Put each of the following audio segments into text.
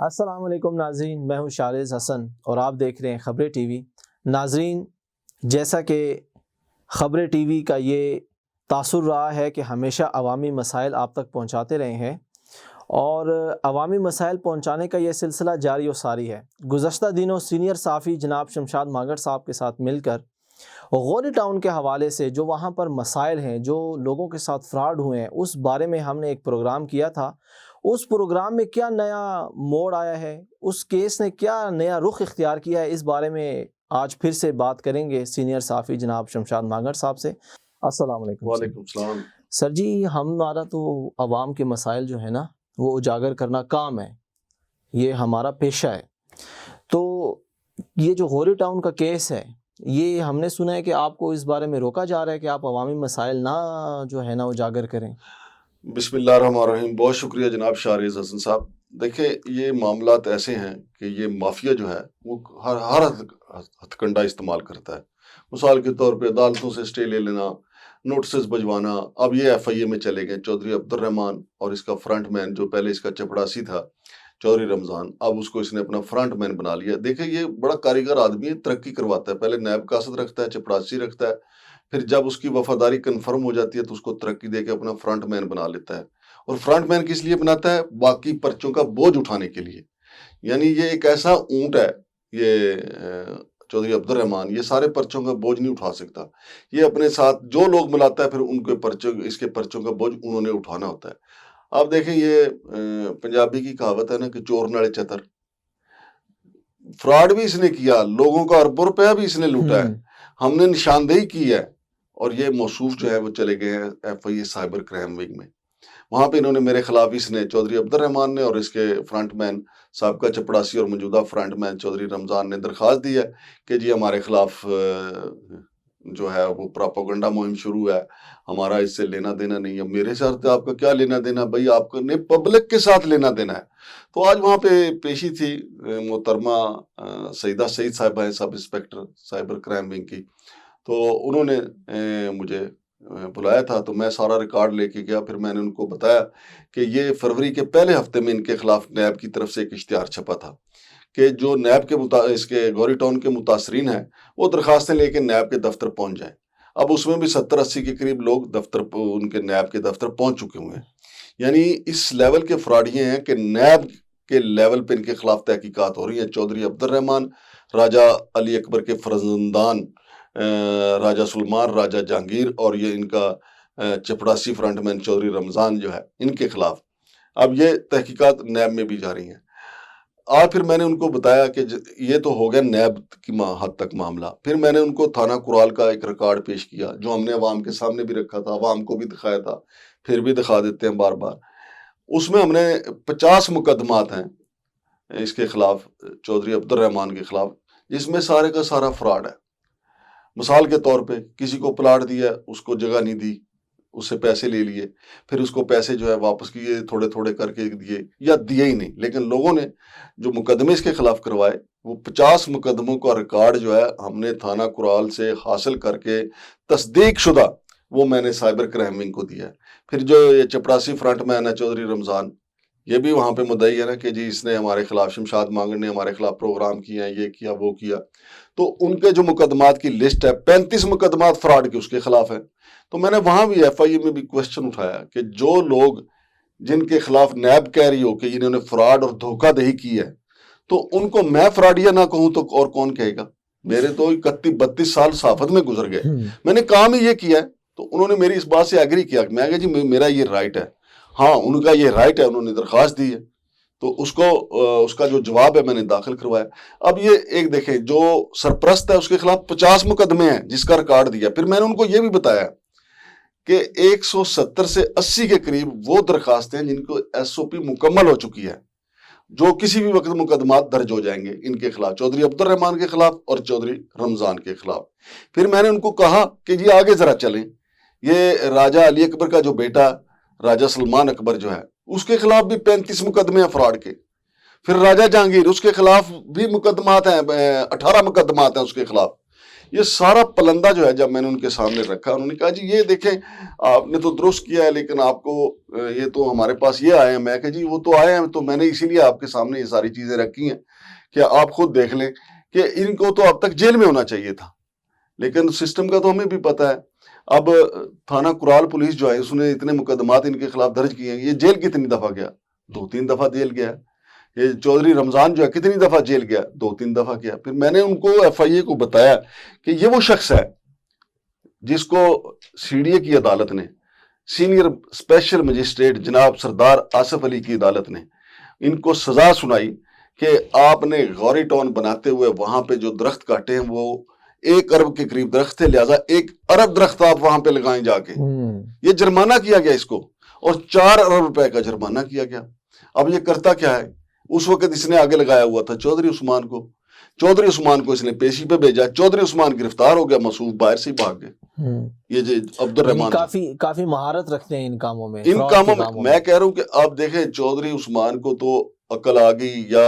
السلام علیکم ناظرین، میں ہوں شارز حسن اور آپ دیکھ رہے ہیں خبریں ٹی وی۔ ناظرین، جیسا کہ خبریں ٹی وی کا یہ تاثر رہا ہے کہ ہمیشہ عوامی مسائل آپ تک پہنچاتے رہے ہیں اور عوامی مسائل پہنچانے کا یہ سلسلہ جاری و ساری ہے۔ گزشتہ دنوں سینئر صحافی جناب شمشاد مانگڑ صاحب کے ساتھ مل کر غوری ٹاؤن کے حوالے سے جو وہاں پر مسائل ہیں، جو لوگوں کے ساتھ فراڈ ہوئے ہیں، اس بارے میں ہم نے ایک پروگرام کیا تھا۔ اس پروگرام میں کیا نیا موڑ آیا ہے، اس کیس نے کیا نیا رخ اختیار کیا ہے، اس بارے میں آج پھر سے بات کریں گے سینئر صحافی جناب شمشاد مانگڑ صاحب سے۔ السلام علیکم۔ وعلیکم السلام۔ سر جی، ہمارا تو عوام کے مسائل جو ہے نا وہ اجاگر کرنا کام ہے، یہ ہمارا پیشہ ہے۔ تو یہ جو غوری ٹاؤن کا کیس ہے، یہ ہم نے سنا ہے کہ آپ کو اس بارے میں روکا جا رہا ہے کہ آپ عوامی مسائل نہ جو ہے نا اجاگر کریں۔ بسم اللہ الرحمن الرحیم۔ بہت شکریہ جناب شارز حسن صاحب۔ دیکھیں، یہ معاملات ایسے ہیں کہ یہ مافیا جو ہے وہ ہر ہتھ کنڈا استعمال کرتا ہے۔ مثال کے طور پہ عدالتوں سے اسٹے لے لینا، نوٹسز بجوانا۔ اب یہ ایف آئی اے میں چلے گئے چودھری عبد الرحمان اور اس کا فرنٹ مین جو پہلے اس کا چپڑاسی تھا چودھری رمضان، اب اس کو اس نے اپنا فرنٹ مین بنا لیا۔ دیکھیں، یہ بڑا کاریگر آدمی ہے، ترقی کرواتا ہے۔ پہلے نیب قاصد رکھتا ہے، چپڑاسی رکھتا ہے، پھر جب اس کی وفاداری کنفرم ہو جاتی ہے تو اس کو ترقی دے کے اپنا فرنٹ مین بنا لیتا ہے۔ اور فرنٹ مین کس لیے بناتا ہے؟ باقی پرچوں کا بوجھ اٹھانے کے لیے۔ یعنی یہ ایک ایسا اونٹ ہے، یہ چودھری عبد الرحمان، یہ سارے پرچوں کا بوجھ نہیں اٹھا سکتا۔ یہ اپنے ساتھ جو لوگ ملاتا ہے، پھر ان کے پرچوں، اس کے پرچوں کا بوجھ انہوں نے اٹھانا ہوتا ہے۔ آپ دیکھیں، یہ پنجابی کی کہاوت ہے نا کہ چور نالے چتر۔ فراڈ بھی اس نے کیا، لوگوں کا اربوں روپیہ بھی اس نے لوٹا ہے۔ ہم نے نشاندہی کی ہے اور یہ موصوف جو ہے وہ چلے گئے ہیں F I A cyber crime wing میں۔ وہاں پہ انہوں نے میرے خلاف، اس نے چودھری عبد الرحمان نے اور اس کے فرنٹ مین سابقہ چپڑاسی اور موجودہ فرنٹ مین چودھری رمضان نے درخواست دی ہے کہ جی ہمارے خلاف جو ہے وہ پراپوگنڈا مہم شروع ہے، ہمارا اس سے لینا دینا نہیں ہے۔ میرے ساتھ آپ کا کیا لینا دینا بھائی، آپ نے پبلک کے ساتھ لینا دینا ہے۔ تو آج وہاں پہ پیشی تھی محترمہ سیدہ سعید صاحبہ ہیں، سب انسپیکٹر سائبر کرائم ونگ کی۔ تو انہوں نے مجھے بلایا تھا، تو میں سارا ریکارڈ لے کے گیا۔ پھر میں نے ان کو بتایا کہ یہ فروری کے پہلے ہفتے میں ان کے خلاف نیب کی طرف سے ایک اشتہار چھپا تھا کہ جو نیب کے اس کے غوری ٹاؤن کے متاثرین ہیں وہ درخواستیں لے کے نیب کے دفتر پہنچ جائیں۔ اب اس میں بھی 70-80 کے قریب لوگ دفتر ان کے نیب کے دفتر پہنچ چکے ہوئے ہیں۔ یعنی اس لیول کے فراڈ یہ ہیں کہ نیب کے لیول پہ ان کے خلاف تحقیقات ہو رہی ہیں۔ چودھری عبد الرحمان، راجہ علی اکبر کے فرزندان راجہ سلمان، راجہ جہانگیر اور یہ ان کا چپڑاسی فرنٹ مین چودھری رمضان جو ہے، ان کے خلاف اب یہ تحقیقات نیب میں بھی جاری ہیں۔ پھر میں نے ان کو بتایا کہ یہ تو ہو گیا نیب کی حد تک معاملہ۔ پھر میں نے ان کو تھانہ کرال کا ایک ریکارڈ پیش کیا جو ہم نے عوام کے سامنے بھی رکھا تھا، عوام کو بھی دکھایا تھا، پھر بھی دکھا دیتے ہیں بار بار۔ اس میں ہم نے 50 مقدمات ہیں اس کے خلاف، چودھری عبد الرحمان کے خلاف، جس میں سارے کا سارا فراڈ ہے۔ مثال کے طور پہ کسی کو پلاٹ دیا، اس کو جگہ نہیں دی، اس سے پیسے لے لیے، پھر اس کو پیسے جو ہے واپس کیے، تھوڑے تھوڑے کر کے دیے یا دیے ہی نہیں۔ لیکن لوگوں نے جو مقدمے اس کے خلاف کروائے، وہ 50 مقدموں کا ریکارڈ جو ہے ہم نے تھانہ کرال سے حاصل کر کے تصدیق شدہ وہ میں نے سائبر کرائم ونگ کو دیا ہے۔ پھر جو یہ چپڑاسی فرنٹ مین ہے چودھری رمضان، یہ بھی وہاں پہ مدعی ہے نا کہ جی اس نے ہمارے خلاف، شمشاد مانگڑ نے ہمارے خلاف پروگرام کیا ہے، یہ کیا وہ کیا۔ تو ان کے جو مقدمات کی لسٹ ہے، 35 مقدمات فراڈ کے اس کے خلاف ہیں۔ تو میں نے وہاں بھی ایف آئی اے میں بھی کوشچن اٹھایا کہ جو لوگ جن کے خلاف نیب کہہ رہی ہو کہ انہوں نے فراڈ اور دھوکہ دہی کی ہے، تو ان کو میں فراڈیا نہ کہوں تو اور کون کہے گا؟ میرے تو 31-32 سال صحافت میں گزر گئے، میں نے کام ہی یہ کیا ہے۔ تو انہوں نے میری اس بات سے ایگری کیا، میں کہا جی میرا یہ رائٹ ہے۔ ہاں، ان کا یہ رائٹ ہے، انہوں نے درخواست دی ہے، تو اس کا جو جواب ہے میں نے داخل کروایا۔ اب یہ ایک دیکھیں، جو سرپرست ہے اس کے خلاف 50 مقدمے ہیں جس کا ریکارڈ دیا۔ پھر میں نے ان کو یہ بھی بتایا کہ 170 سے 80 کے قریب وہ درخواستیں جن کو ایس او پی مکمل ہو چکی ہے، جو کسی بھی وقت مقدمات درج ہو جائیں گے ان کے خلاف، چودھری عبد الرحمان کے خلاف اور چودھری رمضان کے خلاف۔ پھر میں نے ان کو کہا کہ جی آگے ذرا چلیں، یہ راجہ علی اکبر کا جو بیٹا راجہ سلمان اکبر جو ہے، اس کے خلاف بھی 35 مقدمے ہیں فراڈ کے۔ پھر راجہ جہانگیر، اس کے خلاف بھی مقدمات ہیں، 18 مقدمات ہیں اس کے خلاف۔ یہ سارا پلندہ جو ہے جب میں نے ان کے سامنے رکھا، انہوں نے کہا جی یہ دیکھیں آپ نے تو درست کیا ہے لیکن آپ کو یہ تو ہمارے پاس یہ آئے ہیں. میں کہا جی وہ تو آئے ہیں تو میں نے اسی لیے آپ کے سامنے یہ ساری چیزیں رکھی ہیں کہ آپ خود دیکھ لیں کہ ان کو تو اب تک جیل میں ہونا چاہیے تھا، لیکن سسٹم کا تو ہمیں بھی پتہ ہے. اب تھانہ کرال پولیس جو ہے اس نے اتنے مقدمات ان کے خلاف درج کیے ہیں. یہ جیل کتنی دفعہ گیا؟ 2-3 دفعہ جیل گیا. یہ چودھری رمضان جو ہے کتنی دفعہ جیل گیا؟ 2-3 دفعہ گیا. پھر میں نے ان کو ایف آئی اے کو بتایا کہ یہ وہ شخص ہے جس کو سی ڈی اے کی عدالت نے، سینئر اسپیشل مجسٹریٹ جناب سردار آصف علی کی عدالت نے ان کو سزا سنائی کہ آپ نے غوری ٹاؤن بناتے ہوئے وہاں پہ جو درخت کاٹے ہیں وہ 1 ارب کے قریب درخت تھے، لہٰذا 1 ارب درخت آپ وہاں پہ لگائیں جا کے. یہ جرمانہ کیا گیا اس کو اور 4 ارب روپے کا جرمانہ کیا گیا. اب یہ کرتا کیا ہے؟ اس وقت اس نے آگے لگایا ہوا تھا چودھری عثمان کو. چودھری عثمان کو اس نے پیشی پہ بھیجا. چودھری عثمان گرفتار ہو گیا، موصوف باہر سے ہی بھاگ گئے. یہ جو عبد الرحمان کافی مہارت رکھتے ہیں ان کاموں میں. میں کہہ رہا ہوں کہ آپ دیکھیں چودھری عثمان کو تو عقل آ گئی یا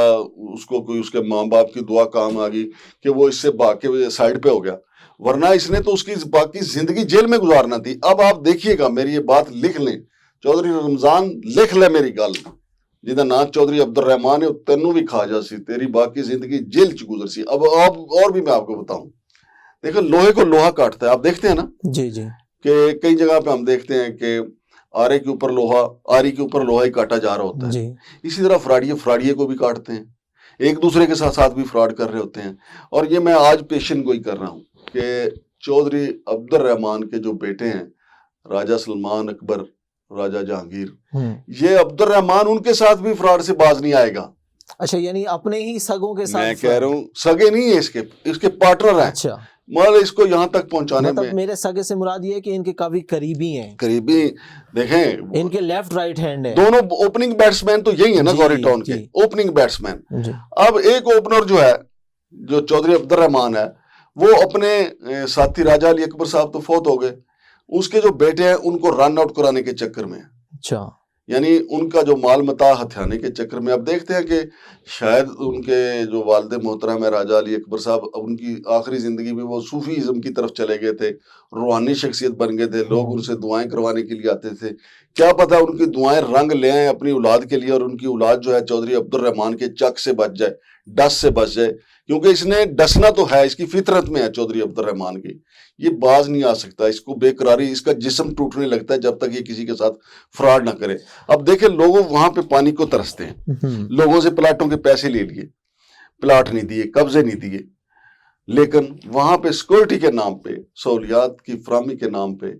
اس کو کوئی اس کے ماں باپ کی دعا کام آ گئی کہ وہ اس سے بھاگ کے سائڈ پہ ہو گیا، ورنہ اس نے تو اس کی باقی زندگی جیل میں گزارنا تھی. اب آپ دیکھیے گا، میری یہ بات لکھ لیں، چودھری رمضان لکھ لے میری گل، جہاں نا چودھری عبد الرحمان ہے تینوں بھی کھا جا سی، تیری باقی زندگی جیل چ گزر سی. اب اور بھی میں آپ کو بتاؤں، دیکھو لوہے کو لوہا کاٹتا ہے. آپ دیکھتے ہیں نا جی جی کہ کئی جگہ پہ ہم دیکھتے ہیں کہ آرے کے اوپر لوہا، آری کے اوپر لوہا ہی کاٹا جا رہا ہوتا ہے جی. اسی طرح فراڈیے کو بھی کاٹتے ہیں، ایک دوسرے کے ساتھ بھی فراڈ کر رہے ہوتے ہیں. اور یہ میں آج پیشن گوئی کر رہا ہوں کہ چودھری عبد الرحمان کے جو بیٹے ہیں راجہ سلمان اکبر، راجہ جہانگیر، یہ عبد الرحمان ان کے ساتھ بھی فراڈ سے باز نہیں آئے گا. اچھا، یعنی اپنے ہی سگوں کے ساتھ؟ میں کہہ رہا ہوں سگے نہیں ہیں، اس کے پارٹنر ہیں. اچھا، مال اس کو یہاں تک پہنچانے میں میرے سگے سے مراد یہ ہے کہ ان کے کافی قریبی ہیں. قریبی دیکھیں، ان کے لیفٹ رائٹ ہینڈ ہیں دونوں اوپننگ بیٹسمین تو یہی ہے نا غوری ٹاؤن کے اوپننگ بیٹسمین. اب ایک اوپنر جو ہے جو چودھری عبد الرحمان ہے وہ اپنے ساتھی راجہ علی اکبر صاحب تو فوت ہو گئے، اس کے جو بیٹے ہیں ان کو رن آؤٹ کرانے کے چکر میں، اچھا یعنی ان کا جو مال متاع ہتھیانے کے چکر میں. اب دیکھتے ہیں کہ شاید ان کے جو والد محترم ہے راجہ علی اکبر صاحب، ان کی آخری زندگی میں وہ صوفی ازم کی طرف چلے گئے تھے، روحانی شخصیت بن گئے تھے، لوگ ان سے دعائیں کروانے کے لیے آتے تھے. کیا پتہ ان کی دعائیں رنگ لے آئیں اپنی اولاد کے لیے اور ان کی اولاد جو ہے چودھری عبد الرحمان کے چک سے بچ جائے، ڈس سے بچ جائے، کیونکہ اس نے ڈسنا تو ہے، اس کی فطرت میں ہے چودھری عبد الرحمان کی. یہ باز نہیں آ سکتا، اس کو بے قراری، اس کا جسم ٹوٹنے لگتا ہے جب تک یہ کسی کے ساتھ فراڈ نہ کرے. اب دیکھیں لوگوں وہاں پہ پانی کو ترستے ہیں، لوگوں سے پلاٹوں کے پیسے لے لیے، پلاٹ نہیں دیے، قبضے نہیں دیے، لیکن وہاں پہ سیکورٹی کے نام پہ، سہولیات کی فراہمی کے نام پہ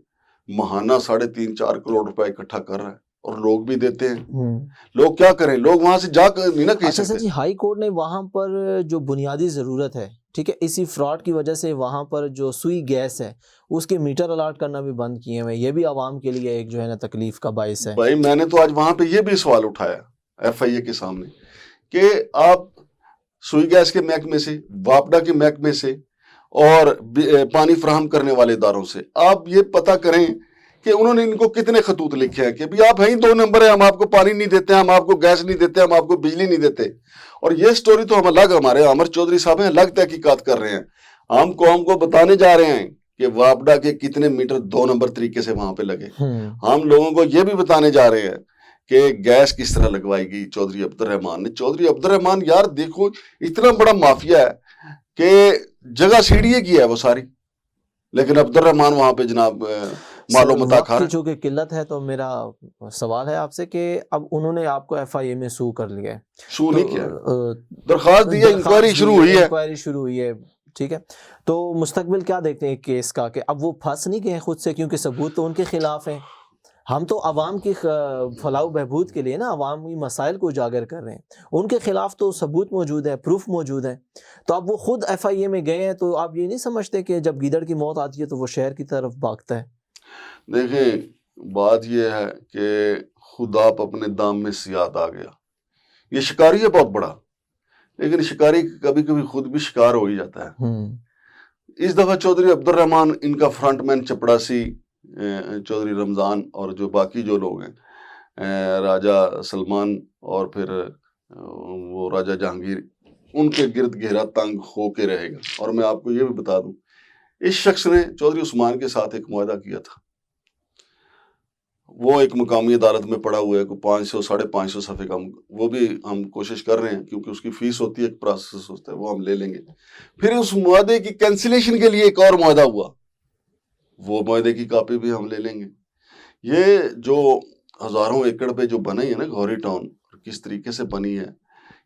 ماہانہ 3.5-4 کروڑ روپے اکٹھا کر رہا ہے اور لوگ بھی دیتے ہیں. لوگ کیا کریں، لوگ وہاں سے جا کر نہیں نہ کہہ سکتے. جی ہائی کورٹ نے وہاں پر جو بنیادی ضرورت ہے، ٹھیک ہے، اسی فراڈ کی وجہ سے وہاں پر جو سوئی گیس ہے اس کے میٹر الاٹ کرنا بھی بند کیے ہوئے، یہ بھی عوام کے لیے ایک جو ہے نا تکلیف کا باعث ہے. بھائی میں نے تو آج وہاں پہ یہ بھی سوال اٹھایا ایف آئی اے کے سامنے کہ آپ سوئی گیس کے محکمے سے، واپڈا کے محکمے سے اور پانی فراہم کرنے والے اداروں سے آپ یہ پتہ کریں کہ انہوں نے ان کو کتنے خطوط لکھے ہیں کہ بھی آپ ہیں 2 نمبر ہیں، ہم آپ کو پانی نہیں دیتے، ہم آپ کو گیس نہیں دیتے، ہم آپ کو بجلی نہیں دیتے. اور یہ سٹوری تو ہم الگ، ہمارے عامر چودھری صاحب ہیں الگ تحقیقات کر رہے ہیں. ہم قوم کو بتانے جا رہے ہیں کہ واپڈا کے کتنے میٹر 2 نمبر طریقے سے وہاں پہ لگے. ہم لوگوں کو یہ بھی بتانے جا رہے ہیں کہ گیس کس طرح لگوائی گئی چودھری عبد الرحمان نے. چودھری عبد الرحمان یار دیکھو اتنا بڑا مافیا ہے کہ جگہ سیڑھیے کی ہے وہ ساری، لیکن عبد الرحمان وہاں پہ جناب مالو متا کھا رہا ہے. چونکہ قلت ہے تو میرا سوال ہے آپ سے کہ اب انہوں نے آپ کو ایف آئی اے میں سو کر لیا ہے. سو نہیں کیا، درخواست دی ہے، انکوائری شروع ہوئی ہے، ٹھیک ہے. تو مستقبل کیا دیکھتے ہیں کیس کا کہ اب وہ پھنس نہیں گئے خود سے، کیونکہ ثبوت تو ان کے خلاف ہیں. ہم تو عوام کی فلاح و بہبود کے لیے نا عوامی مسائل کو اجاگر کر رہے ہیں، ان کے خلاف تو ثبوت موجود ہے، پروف موجود ہے. تو اب وہ خود ایف آئی اے میں گئے ہیں، تو آپ یہ نہیں سمجھتے کہ جب گیدڑ کی موت آتی ہے تو وہ شہر کی طرف بھاگتا ہے؟ دیکھیں بات یہ ہے کہ خدا اپنے دام میں سیاد آ گیا. یہ شکاری ہے بہت بڑا، لیکن شکاری کبھی کبھی خود بھی شکار ہو ہی جاتا ہے. اس دفعہ چودھری عبد الرحمان ان کا فرنٹ مین چپڑاسی چودھری رمضان اور جو باقی جو لوگ ہیں راجہ سلمان اور پھر وہ راجہ جہانگیر، ان کے گرد گھیرا تنگ ہو کے رہے گا. اور میں آپ کو یہ بھی بتا دوں اس شخص نے چودھری عثمان کے ساتھ ایک معاہدہ کیا تھا، وہ ایک مقامی عدالت میں پڑا ہوا ہے، کوئی 500 550 صفحے کا، وہ بھی ہم کوشش کر رہے ہیں کیونکہ اس کی فیس ہوتی ہے، ایک پروسیس ہوتا ہے، وہ ہم لے لیں گے۔ پھر اس معاہدے کی کینسلیشن کے لیے ایک اور معاہدہ ہوا، وہ معاہدے کی کاپی بھی ہم لے لیں گے۔ یہ جو ہزاروں ایکڑ پہ جو بنی ہے نا گھوری ٹاؤن، کس طریقے سے بنی ہے،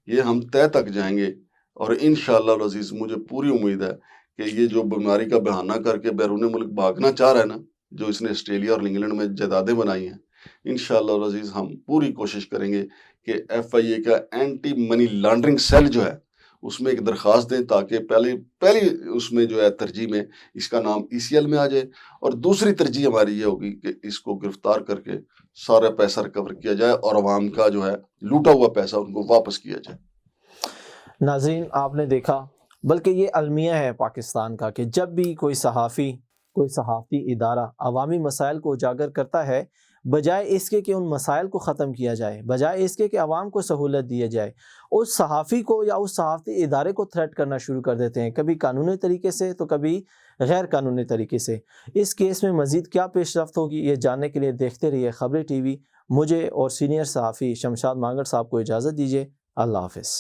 یہ ہم طے تک جائیں گے، اور انشاءاللہ العزیز مجھے پوری امید ہے کہ یہ جو بیماری کا بہانہ کر کے بیرون ملک بھاگنا چاہ رہا ہے نا، جو اس نے آسٹریلیا اور انگلینڈ میں جائیدادیں بنائی ہیں، انشاءاللہ العزیز ہم پوری کوشش کریں گے کہ ایف آئی اے کا اینٹی منی لانڈرنگ سیل جو ہے اس میں ایک درخواست دیں، تاکہ پہلی اس میں جو ہے ترجیح میں اس کا نام ای سی ایل میں آ جائے، اور دوسری ترجیح ہماری یہ ہوگی کہ اس کو گرفتار کر کے سارا پیسہ ریکور کیا جائے اور عوام کا جو ہے لوٹا ہوا پیسہ ان کو واپس کیا جائے۔ ناظرین، آپ نے دیکھا، بلکہ یہ المیہ ہے پاکستان کا کہ جب بھی کوئی صحافتی ادارہ عوامی مسائل کو اجاگر کرتا ہے، بجائے اس کے کہ ان مسائل کو ختم کیا جائے، بجائے اس کے کہ عوام کو سہولت دی جائے، اس صحافی کو یا اس صحافتی ادارے کو تھریٹ کرنا شروع کر دیتے ہیں، کبھی قانونی طریقے سے تو کبھی غیر قانونی طریقے سے۔ اس کیس میں مزید کیا پیش رفت ہوگی، یہ جاننے کے لیے دیکھتے رہیے خبریں ٹی وی۔ مجھے اور سینئر صحافی شمشاد مانگڑ صاحب کو اجازت دیجیے۔ اللہ حافظ۔